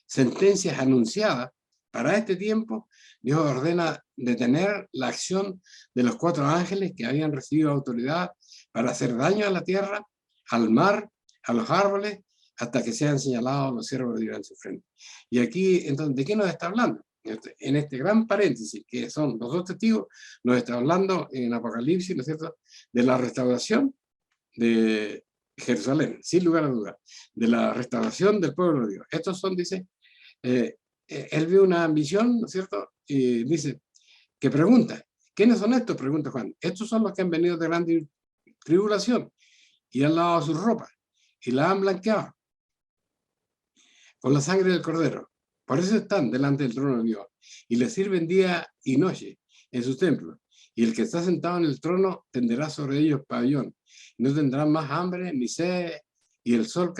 sentencias anunciadas para este tiempo, Dios ordena detener la acción de los 4 ángeles que habían recibido autoridad para hacer daño a la tierra, al mar, a los árboles, hasta que sean señalados los siervos de Dios en su frente. Y aquí, entonces, ¿de qué nos está hablando? En este gran paréntesis, que son los 2 testigos, nos está hablando en Apocalipsis, ¿no es cierto?, de la restauración de Jerusalén, sin lugar a dudas, de la restauración del pueblo de Dios. Estos son, dice, él ve una ambición, ¿no es cierto?, y dice, que pregunta, ¿quiénes son estos?, pregunta Juan. Estos son los que han venido de gran tribulación y han lavado sus ropas y la han blanqueado con la sangre del Cordero. Por eso están delante del trono de Dios y le sirven día y noche en sus templos. Y el que está sentado en el trono tenderá sobre ellos pabellón. No tendrán más hambre ni sed, y ni el sol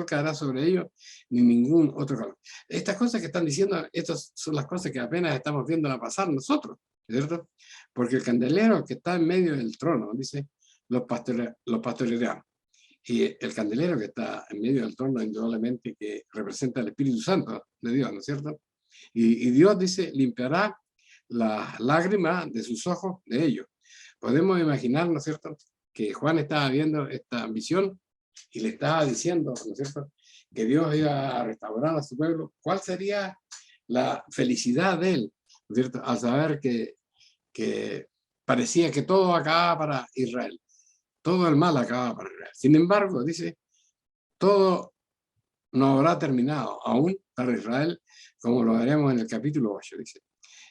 caerá sobre ellos, ni ningún otro calor. Estas cosas que están diciendo, estas son las cosas que apenas estamos viendo a pasar nosotros, ¿cierto? Porque el candelero que está en medio del trono, dice, los pastoreará. Y el candelero que está en medio del trono, indudablemente, que representa el Espíritu Santo de Dios, ¿no es cierto? Y Dios, dice, limpiará las lágrimas de sus ojos de ellos. Podemos imaginar, ¿no es cierto?, que Juan estaba viendo esta visión y le estaba diciendo, ¿no es cierto?, que Dios iba a restaurar a su pueblo. ¿Cuál sería la felicidad de él, ¿no es cierto?, al saber que parecía que todo acababa para Israel? Todo el mal acababa para Israel. Sin embargo, dice, todo no habrá terminado aún para Israel, como lo veremos en el capítulo 8, dice.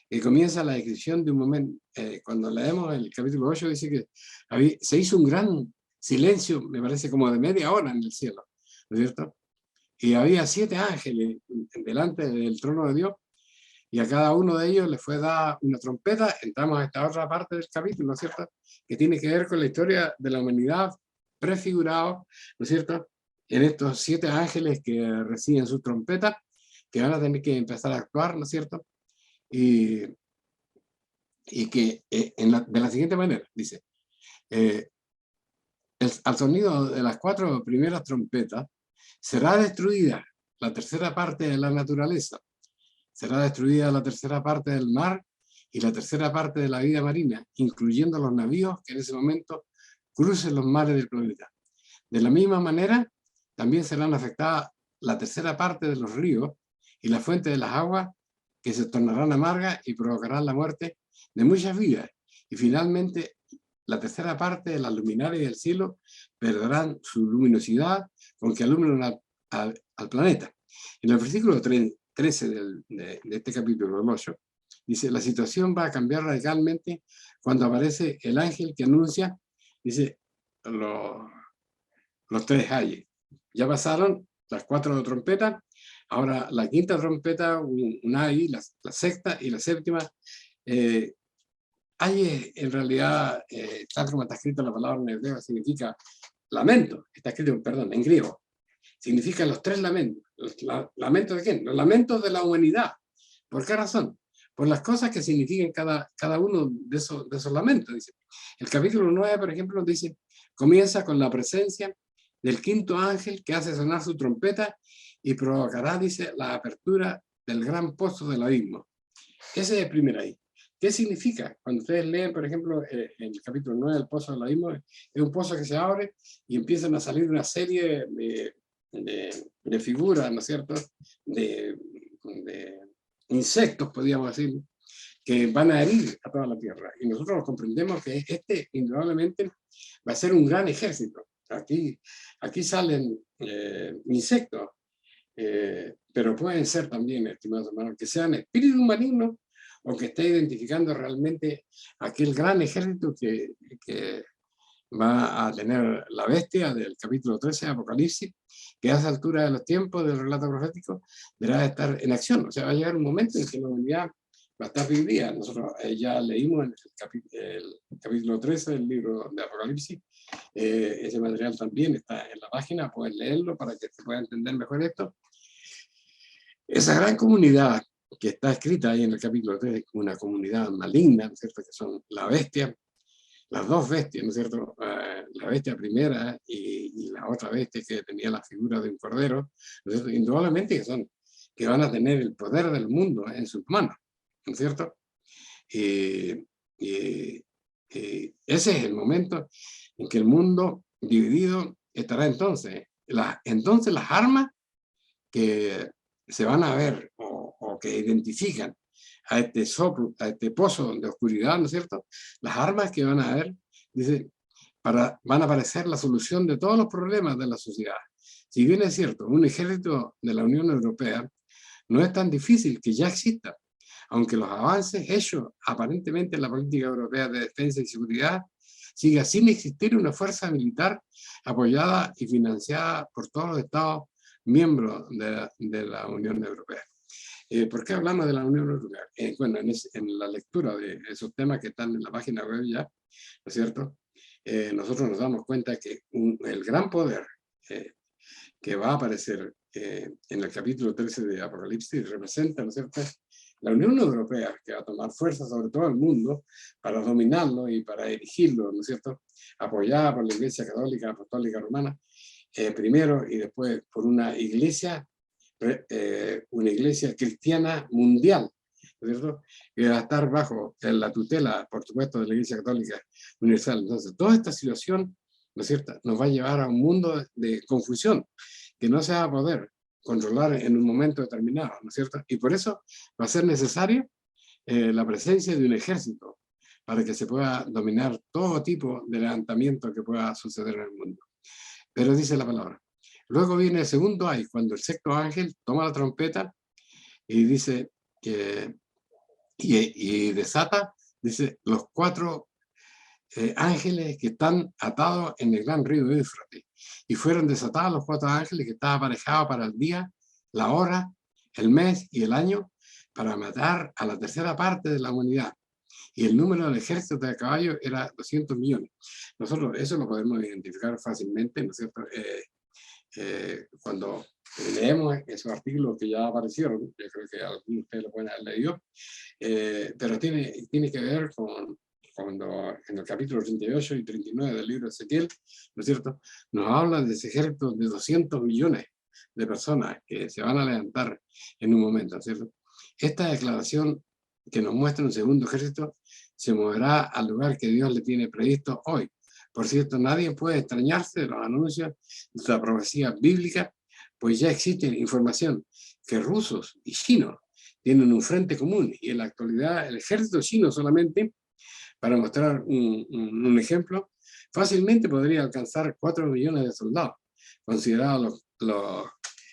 Que comienza la descripción de un momento, cuando leemos el capítulo 8, dice que se hizo un gran silencio, me parece como de media hora en el cielo, ¿no es cierto? Y había 7 ángeles delante del trono de Dios, y a cada uno de ellos le fue dada una trompeta. Entramos a esta otra parte del capítulo, ¿no es cierto?, que tiene que ver con la historia de la humanidad prefigurado, ¿no es cierto?, en estos 7 ángeles que reciben su trompeta, que van a tener que empezar a actuar, ¿no es cierto?, y que de la siguiente manera, dice, al sonido de las 4 primeras trompetas, será destruida la tercera parte de la naturaleza, será destruida la tercera parte del mar y la tercera parte de la vida marina, incluyendo los navíos que en ese momento crucen los mares del planeta. De la misma manera, también serán afectadas la tercera parte de los ríos y la fuente de las aguas, que se tornarán amargas y provocarán la muerte de muchas vidas. Y finalmente, la tercera parte de las luminarias del cielo perderán su luminosidad con que alumbran al planeta. En el versículo 13 de este capítulo 8, dice, la situación va a cambiar radicalmente cuando aparece el ángel que anuncia, dice, los 3 ayes. Ya pasaron las 4 trompetas, ahora la quinta trompeta, un ay, la sexta y la séptima. Ay, en realidad, tal como está escrito la palabra en hebreo, significa lamento. Está escrito, perdón, en griego. Significan los 3 lamentos. ¿Lamentos de quién? Los lamentos de la humanidad. ¿Por qué razón? Por las cosas que significan cada uno de esos lamentos. Dice. El capítulo 9, por ejemplo, dice, comienza con la presencia del quinto ángel que hace sonar su trompeta y provocará, dice, la apertura del gran pozo del abismo. Ese es el primer ahí. ¿Qué significa? Cuando ustedes leen, por ejemplo, en el capítulo 9 del pozo del abismo, es un pozo que se abre y empiezan a salir una serie de figuras, ¿no es cierto?, de insectos, podríamos decir, que van a herir a toda la tierra. Y nosotros comprendemos que indudablemente va a ser un gran ejército. Aquí salen insectos, pero pueden ser también, estimados hermanos, que sean espíritus malignos o que esté identificando realmente aquel gran ejército que va a tener la bestia del capítulo 13 de Apocalipsis, que a esa altura de los tiempos del relato profético deberá estar en acción. O sea, va a llegar un momento en que la humanidad va a estar dividida. Nosotros ya leímos en el capítulo 13 del libro de Apocalipsis. Ese material también está en la página, pueden leerlo para que se pueda entender mejor esto. Esa gran comunidad que está escrita ahí en el capítulo 3, es una comunidad maligna, ¿no es cierto?, que son la bestia, las 2 bestias, ¿no es cierto?, la bestia primera y la otra bestia que tenía la figura de un cordero, ¿no es cierto?, indudablemente que van a tener el poder del mundo en sus manos, ¿no es cierto? Ese es el momento en que el mundo dividido estará entonces. Entonces las armas que se van a ver o que identifican a este soplo, a este pozo de oscuridad, ¿no es cierto? Las armas que van a ver, dice, van a parecer la solución de todos los problemas de la sociedad. Si bien es cierto, un ejército de la Unión Europea no es tan difícil que ya exista, aunque los avances hechos aparentemente en la política europea de defensa y seguridad, siga sin existir una fuerza militar apoyada y financiada por todos los Estados miembros de la Unión Europea. ¿Por qué hablamos de la Unión Europea? Bueno, en la lectura de esos temas que están en la página web ya, ¿no es cierto?, nosotros nos damos cuenta que el gran poder que va a aparecer en el capítulo 13 de Apocalipsis representa, ¿no es cierto?, la Unión Europea, que va a tomar fuerza sobre todo el mundo para dominarlo y para erigirlo, ¿no es cierto?, apoyada por la Iglesia Católica Apostólica Romana, primero, y después por una iglesia cristiana mundial, ¿no es cierto?, que va a estar bajo la tutela, por supuesto, de la Iglesia Católica Universal. Entonces, toda esta situación, ¿no es cierto?, nos va a llevar a un mundo de confusión que no se va a poder controlar en un momento determinado, ¿no es cierto? Y por eso va a ser necesaria la presencia de un ejército para que se pueda dominar todo tipo de levantamiento que pueda suceder en el mundo. Pero dice la palabra. Luego viene el segundo ay, cuando el sexto ángel toma la trompeta y dice y desata, dice, los 4 ángeles que están atados en el gran río Éufrates. Y fueron desatados los 4 ángeles que estaban aparejados para el día, la hora, el mes y el año, para matar a la tercera parte de la humanidad. Y el número del ejército de caballos era 200 millones. Nosotros eso lo podemos identificar fácilmente, ¿no es cierto? Cuando leemos esos artículos que ya aparecieron, yo creo que algunos de ustedes lo pueden haber leído, pero tiene que ver con cuando en el capítulo 38 y 39 del libro de Ezequiel, ¿no es cierto?, nos habla de ese ejército de 200 millones de personas que se van a levantar en un momento, ¿no es cierto? Esta declaración que nos muestra un segundo ejército se moverá al lugar que Dios le tiene previsto hoy. Por cierto, nadie puede extrañarse de los anuncios de la profecía bíblica, pues ya existe información que rusos y chinos tienen un frente común, y en la actualidad el ejército chino solamente, para mostrar un ejemplo, fácilmente podría alcanzar 4 millones de soldados, considerado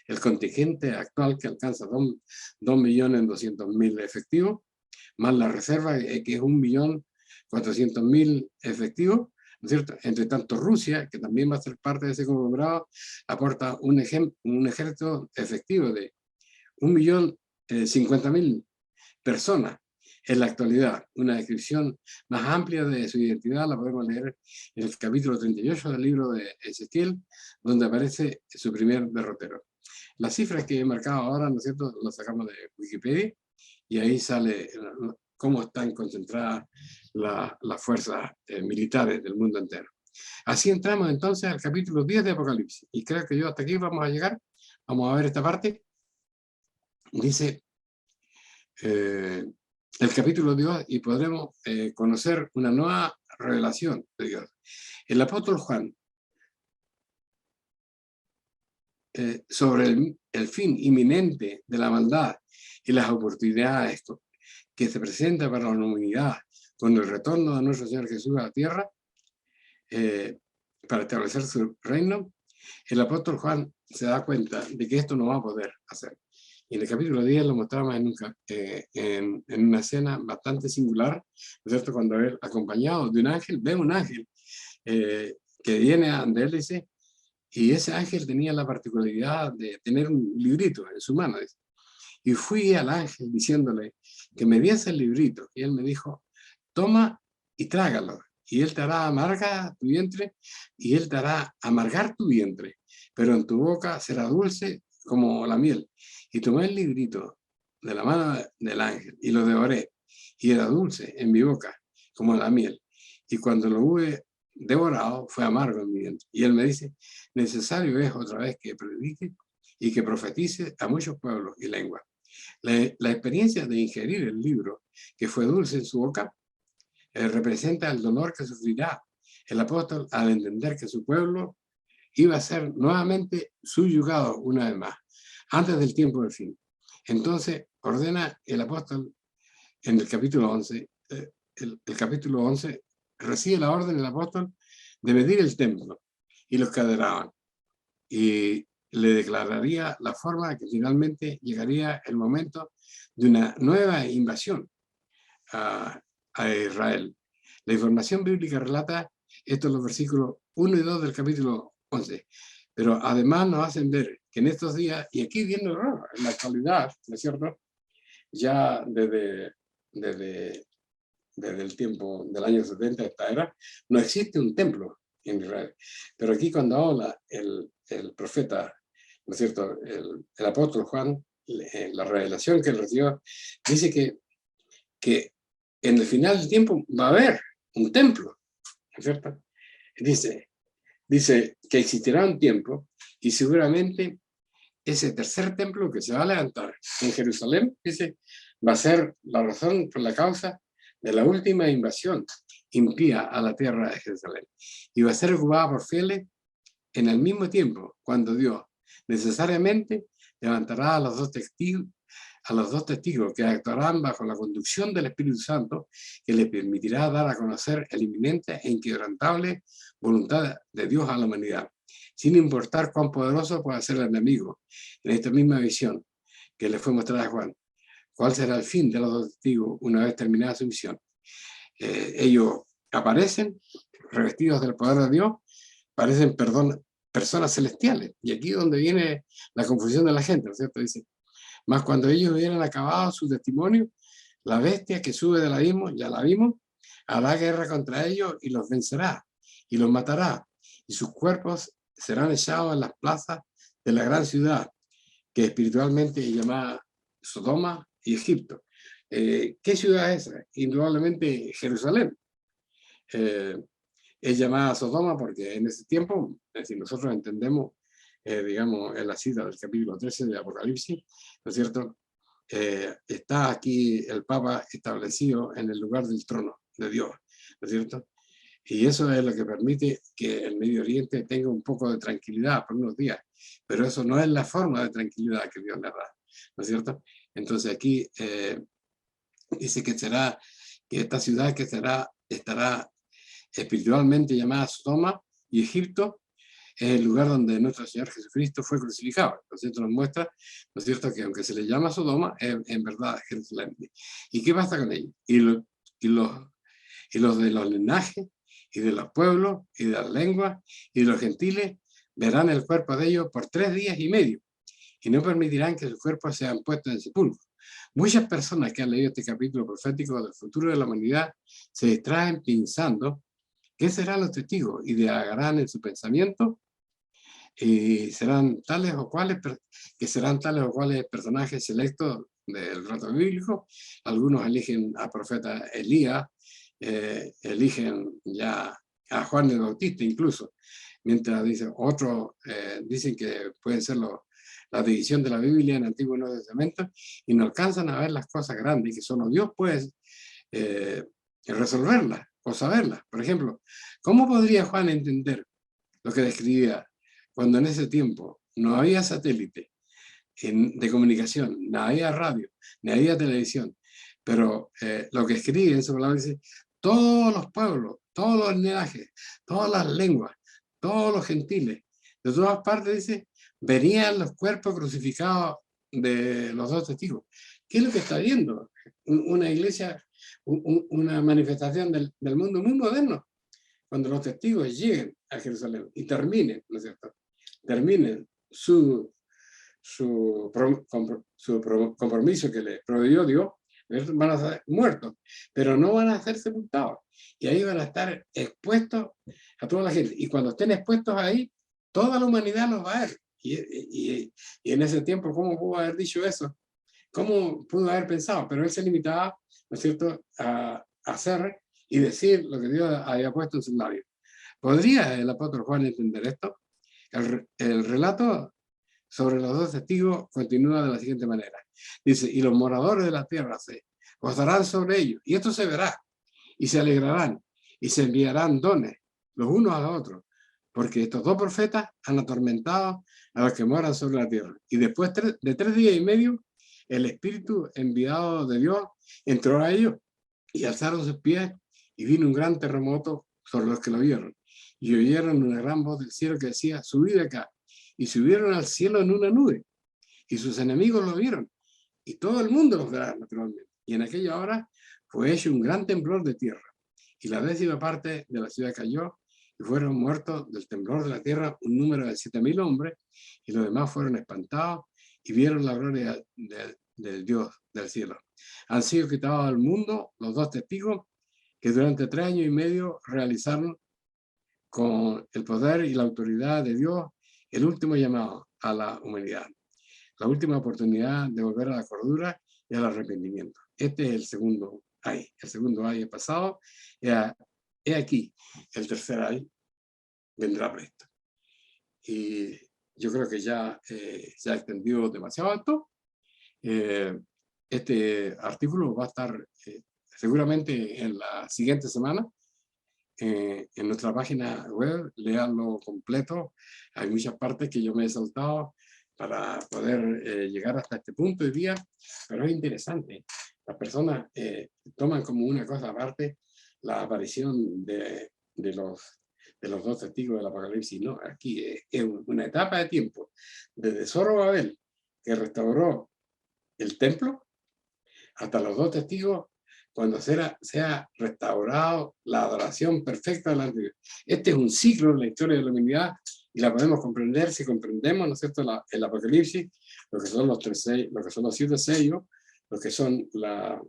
el contingente actual que alcanza 2.200.000 efectivos, más la reserva que es 1.400.000 efectivos, ¿no es cierto? Entre tanto, Rusia, que también va a ser parte de ese conglomerado, aporta un ejército efectivo de 1.050.000 personas. En la actualidad, una descripción más amplia de su identidad la podemos leer en el capítulo 38 del libro de Ezequiel, donde aparece su primer derrotero. Las cifras que he marcado ahora, ¿no es cierto?, las sacamos de Wikipedia, y ahí sale cómo están concentradas las fuerzas militares del mundo entero. Así entramos entonces al capítulo 10 de Apocalipsis, y creo que hasta aquí vamos a llegar. Vamos a ver esta parte. Dice el capítulo 2, y podremos conocer una nueva revelación de Dios. El apóstol Juan, sobre el fin inminente de la maldad y las oportunidades que se presentan para la humanidad con el retorno de nuestro Señor Jesús a la tierra, para establecer su reino, el apóstol Juan se da cuenta de que esto no va a poder hacer. Y en el capítulo 10 lo mostramos en una escena bastante singular, ¿no es cierto?, cuando él, acompañado de un ángel, ve un ángel que viene a donde él, dice, y ese ángel tenía la particularidad de tener un librito en su mano, dice. Y fui al ángel diciéndole que me diese el librito, y él me dijo, toma y trágalo, y él te hará amarga tu vientre, y él te hará amargar tu vientre, pero en tu boca será dulce como la miel. Y tomé el librito de la mano del ángel y lo devoré, y era dulce en mi boca como la miel. Y cuando lo hube devorado, fue amargo en mi vientre. Y él me dice, necesario es otra vez que predique y que profetice a muchos pueblos y lenguas. La experiencia de ingerir el libro, que fue dulce en su boca, representa el dolor que sufrirá el apóstol al entender que su pueblo iba a ser nuevamente subyugado una vez más, antes del tiempo del fin. Entonces ordena el apóstol en el capítulo 11, el capítulo 11, recibe la orden del apóstol de medir el templo y los que adoraban, y le declararía la forma que finalmente llegaría el momento de una nueva invasión a Israel. La información bíblica relata esto en los versículos 1 y 2 del capítulo 11, pero además nos hacen ver que en estos días, y aquí viendo en la actualidad, ¿no es cierto?, ya desde el tiempo del año 70 de esta era, no existe un templo en Israel. Pero aquí cuando habla el profeta, ¿no es cierto?, el apóstol Juan, la revelación que él recibió, dice que en el final del tiempo va a haber un templo, ¿no es cierto? Dice que existirá un tiempo, y seguramente ese tercer templo que se va a levantar en Jerusalén, dice, va a ser la razón por la causa de la última invasión impía a la tierra de Jerusalén. Y va a ser ocupada por fieles en el mismo tiempo, cuando Dios necesariamente levantará a los dos testigos que actuarán bajo la conducción del Espíritu Santo, que le permitirá dar a conocer el inminente e inquebrantable voluntad de Dios a la humanidad, sin importar cuán poderoso pueda ser el enemigo. En esta misma visión que le fue mostrada a Juan, ¿cuál será el fin de los dos testigos una vez terminada su misión? Ellos aparecen revestidos del poder de Dios, parecen, personas celestiales. Y aquí es donde viene la confusión de la gente, ¿no es cierto? Dice, Mas cuando ellos hubieran acabado su testimonio, la bestia que sube del abismo, ya la vimos, hará guerra contra ellos y los vencerá y los matará. Y sus cuerpos serán echados en las plazas de la gran ciudad, que espiritualmente es llamada Sodoma y Egipto. ¿Qué ciudad es esa? Indudablemente Jerusalén. Es llamada Sodoma porque en ese tiempo, si nosotros entendemos, digamos, en la cita del capítulo 13 de Apocalipsis, ¿no es cierto? Está aquí el Papa establecido en el lugar del trono de Dios, ¿no es cierto? Y eso es lo que permite que el Medio Oriente tenga un poco de tranquilidad por unos días, pero eso no es la forma de tranquilidad que Dios le da, ¿no es cierto? Entonces aquí dice que esta ciudad que estará espiritualmente llamada Sodoma y Egipto, es el lugar donde nuestro Señor Jesucristo fue crucificado. Entonces esto nos muestra, ¿no es cierto?, que aunque se le llama Sodoma, es en verdad Jerusalén. ¿Y qué pasa con ellos? Y los de los linajes, y de los pueblos, y de las lenguas, y de los gentiles, verán el cuerpo de ellos por 3 días y medio, y no permitirán que sus cuerpos sean puestos en sepulcro. Muchas personas que han leído este capítulo profético del futuro de la humanidad se distraen pensando qué serán los testigos y divagarán en su pensamiento y serán tales o cuales personajes selectos del relato bíblico. Algunos eligen al profeta Elías, eligen ya a Juan el Bautista incluso, mientras otros dicen que pueden ser la división de la Biblia en Antiguo y Nuevo Testamento, y no alcanzan a ver las cosas grandes que solo Dios puede resolverlas o saberlas. Por ejemplo, ¿cómo podría Juan entender lo que describía cuando en ese tiempo no había satélite de comunicación, no había radio, no había televisión? Pero lo que escribe en su palabra dice: todos los pueblos, todos los linajes, todas las lenguas, todos los gentiles, de todas partes, dice, venían los cuerpos crucificados de los 2 testigos. ¿Qué es lo que está viendo? Una iglesia, una manifestación del mundo muy moderno. Cuando los testigos lleguen a Jerusalén y terminen, ¿no es cierto?, terminen su compromiso que le proveyó Dios, van a ser muertos, pero no van a ser sepultados. Y ahí van a estar expuestos a toda la gente. Y cuando estén expuestos ahí, toda la humanidad los va a ver. Y en ese tiempo, ¿cómo pudo haber dicho eso? ¿Cómo pudo haber pensado? Pero él se limitaba, ¿no es cierto?, a hacer y decir lo que Dios había puesto en sus labios. ¿Podría el apóstol Juan entender esto? El relato sobre los 2 testigos continúa de la siguiente manera. Dice: y los moradores de la tierra se gozarán sobre ellos, y esto se verá, y se alegrarán, y se enviarán dones los unos a los otros, porque estos 2 profetas han atormentado a los que moran sobre la tierra. Y después de 3 días y medio, el Espíritu enviado de Dios entró a ellos, y alzaron sus pies, y vino un gran terremoto sobre los que lo vieron. Y oyeron una gran voz del cielo que decía: subid acá. Y subieron al cielo en una nube, y sus enemigos lo vieron, y todo el mundo los verá naturalmente. Y en aquella hora fue hecho un gran temblor de tierra, y la 10ª parte de la ciudad cayó, y fueron muertos del temblor de la tierra un número de 7.000 hombres, y los demás fueron espantados, y vieron la gloria del Dios del cielo. Han sido quitados del mundo los 2 testigos que durante 3 años y medio realizaron con el poder y la autoridad de Dios el último llamado a la humanidad, la última oportunidad de volver a la cordura y al arrepentimiento. Este es el segundo ay. El segundo ay es pasado. He aquí, el tercer ay vendrá presto. Y yo creo que ya se ha extendido demasiado alto. Este artículo va a estar seguramente en la siguiente semana en nuestra página web. Leanlo completo. Hay muchas partes que yo me he saltado para poder llegar hasta este punto hoy día, pero es interesante. Las personas toman como una cosa aparte la aparición de los 2 testigos del Apocalipsis. No, aquí es una etapa de tiempo desde Zorobabel, que restauró el templo, hasta los 2 testigos cuando sea restaurado la adoración perfecta delante de Dios. Este es un ciclo en la historia de la humanidad y la podemos comprender si comprendemos, ¿no es cierto?, el Apocalipsis, lo que son los 3 lo que son los 7 sellos, lo que son las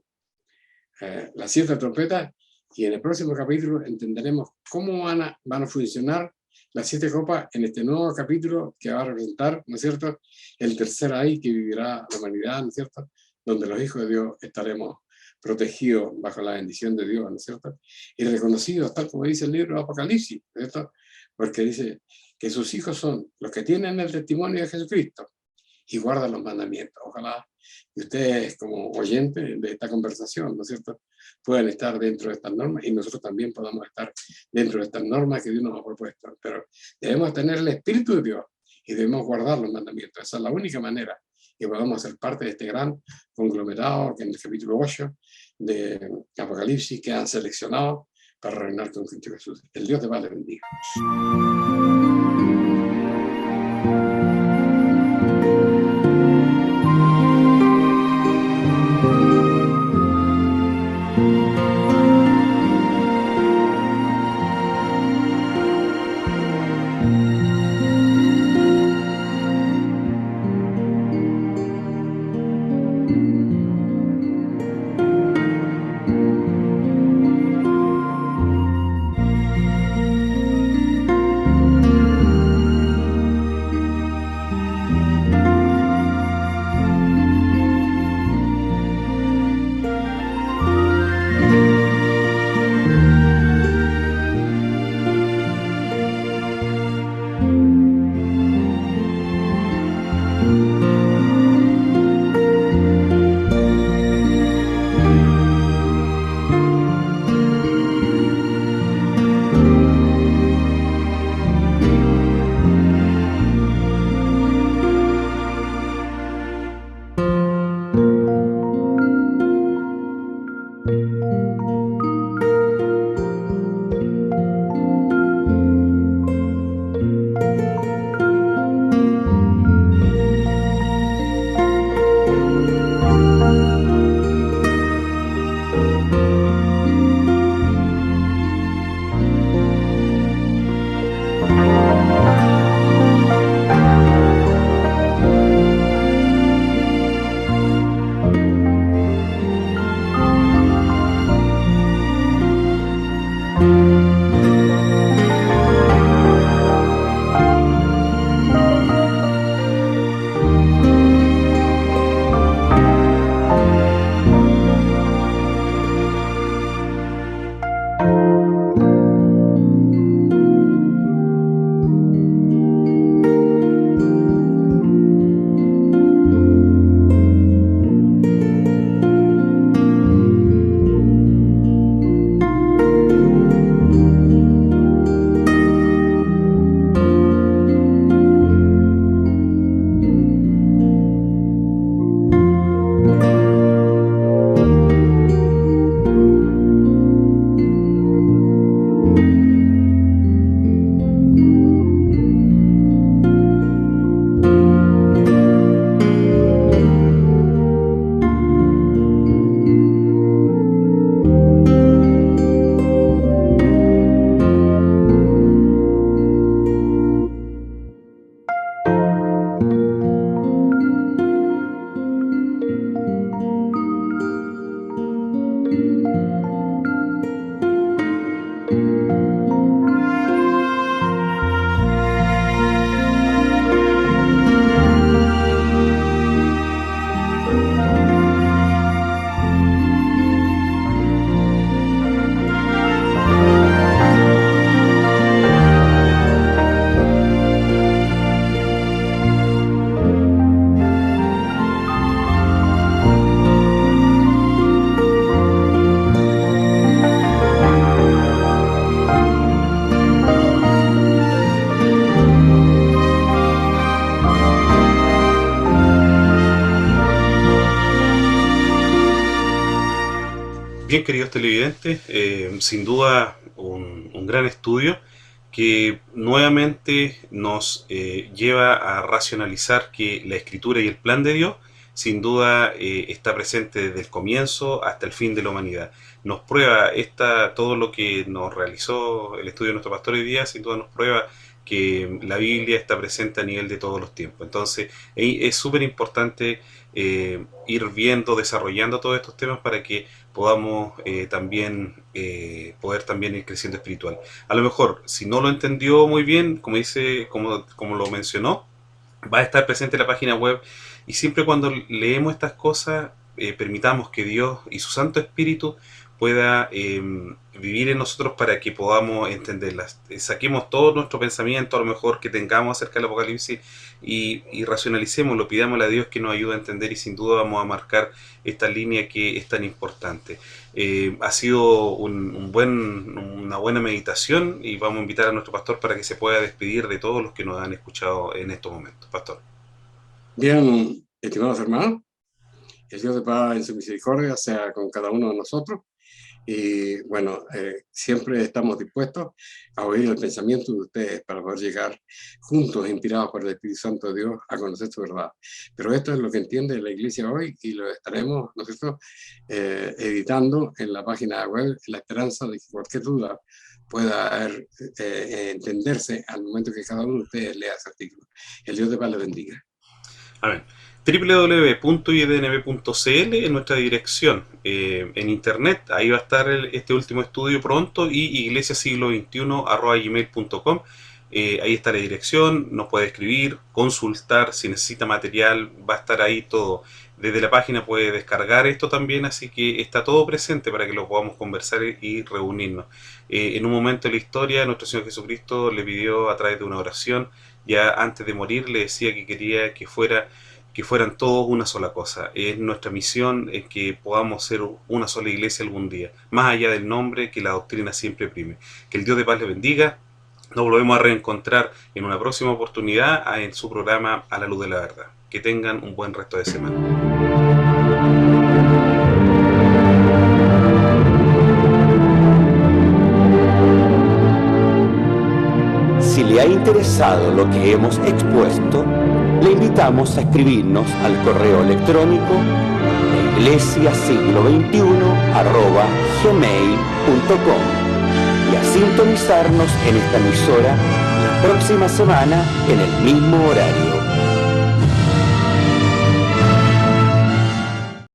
7 trompetas, y en el próximo capítulo entenderemos cómo van a funcionar las 7 copas en este nuevo capítulo que va a representar, ¿no es cierto?, el tercer ay que vivirá la humanidad, ¿no es cierto?, donde los hijos de Dios estaremos protegidos bajo la bendición de Dios, ¿no es cierto?, y reconocidos, tal como dice el libro de Apocalipsis, ¿no es cierto?, porque dice que sus hijos son los que tienen el testimonio de Jesucristo y guardan los mandamientos. Ojalá que ustedes, como oyentes de esta conversación, ¿no es cierto?, puedan estar dentro de estas normas y nosotros también podamos estar dentro de estas normas que Dios nos ha propuesto. Pero debemos tener el Espíritu de Dios y debemos guardar los mandamientos. Esa es la única manera que podamos ser parte de este gran conglomerado que en el capítulo 8 de Apocalipsis quedan seleccionados para reinar con Cristo Jesús. El Dios de paz les bendiga.
Bien, queridos televidentes, sin duda un gran estudio que nuevamente nos lleva a racionalizar que la Escritura y el plan de Dios sin duda está presente desde el comienzo hasta el fin de la humanidad. Nos prueba todo lo que nos realizó el estudio de nuestro pastor hoy día, sin duda nos prueba que la Biblia está presente a nivel de todos los tiempos. Entonces es súper importante ir viendo, desarrollando todos estos temas para que podamos poder también ir creciendo espiritual. A lo mejor, si no lo entendió muy bien, como lo mencionó, va a estar presente en la página web, y siempre cuando leemos estas cosas, permitamos que Dios y su Santo Espíritu pueda vivir en nosotros para que podamos entenderlas. Saquemos todo nuestro pensamiento, a lo mejor que tengamos acerca del Apocalipsis, y racionalicémoslo, pidámosle a Dios que nos ayude a entender, y sin duda vamos a marcar esta línea que es tan importante. Ha sido una buena meditación, y vamos a invitar a nuestro pastor para que se pueda despedir de todos los que nos han escuchado en estos momentos. Pastor.
Bien, estimados hermanos, el Dios de paz en su misericordia sea con cada uno de nosotros. Y bueno, siempre estamos dispuestos a oír el pensamiento de ustedes para poder llegar juntos, inspirados por el Espíritu Santo de Dios, a conocer su verdad. Pero esto es lo que entiende la Iglesia hoy, y lo estaremos nosotros editando en la página web, en la esperanza de que cualquier duda pueda entenderse al momento que cada uno de ustedes lea ese artículo. El Dios de paz les bendiga.
Amén. www.idnb.cl es nuestra dirección en internet. Ahí va a estar este último estudio pronto, y iglesiasiglo21@gmail.com. Ahí está la dirección, nos puede escribir, consultar, si necesita material, va a estar ahí todo. Desde la página puede descargar esto también, así que está todo presente para que lo podamos conversar y reunirnos. En un momento de la historia, nuestro Señor Jesucristo le pidió a través de una oración, ya antes de morir, le decía que quería que fueran todos una sola cosa. Es nuestra misión, es que podamos ser una sola iglesia algún día, más allá del nombre, que la doctrina siempre prime. Que el Dios de paz les bendiga. Nos volvemos a reencontrar en una próxima oportunidad en su programa A la Luz de la Verdad. Que tengan un buen resto de semana.
Si le ha interesado lo que hemos expuesto, le invitamos a escribirnos al correo electrónico iglesiasiglo21@gmail.com y a sintonizarnos en esta emisora la próxima semana en el mismo horario.